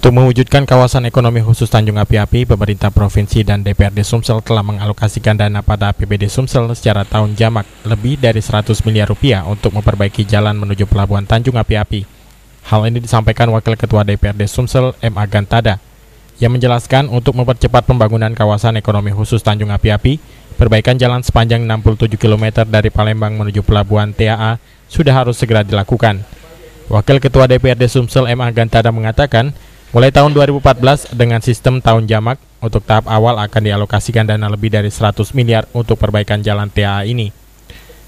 Untuk mewujudkan kawasan ekonomi khusus Tanjung Api-Api, pemerintah provinsi dan DPRD Sumsel telah mengalokasikan dana pada APBD Sumsel secara tahun jamak lebih dari 100 miliar rupiah untuk memperbaiki jalan menuju Pelabuhan Tanjung Api-Api. Hal ini disampaikan Wakil Ketua DPRD Sumsel M. Agantada, yang menjelaskan untuk mempercepat pembangunan kawasan ekonomi khusus Tanjung Api-Api, perbaikan jalan sepanjang 67 km dari Palembang menuju Pelabuhan TAA sudah harus segera dilakukan. Wakil Ketua DPRD Sumsel M. Agantada mengatakan, mulai tahun 2014 dengan sistem tahun jamak, untuk tahap awal akan dialokasikan dana lebih dari 100 miliar untuk perbaikan jalan TAA ini.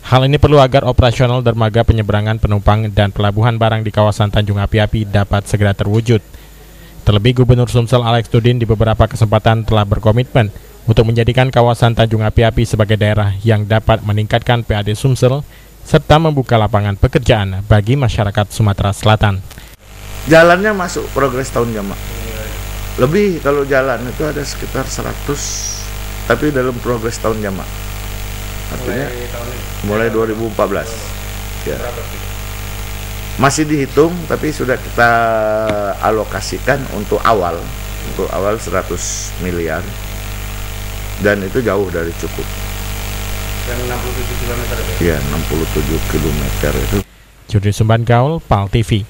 Hal ini perlu agar operasional dermaga penyeberangan penumpang dan pelabuhan barang di kawasan Tanjung Api-Api dapat segera terwujud. Terlebih Gubernur Sumsel Alex Nurdin di beberapa kesempatan telah berkomitmen untuk menjadikan kawasan Tanjung Api-Api sebagai daerah yang dapat meningkatkan PAD Sumsel serta membuka lapangan pekerjaan bagi masyarakat Sumatera Selatan. Jalannya masuk progres tahun jamak. Lebih kalau jalan itu ada sekitar 100, tapi dalam progres tahun jamak. Artinya mulai 2014. Ya. Masih dihitung, tapi sudah kita alokasikan untuk awal 100 miliar. Dan itu jauh dari cukup. Yang 67 km. Iya, 67 km itu. Juri Sumban Gaul, PAL TV.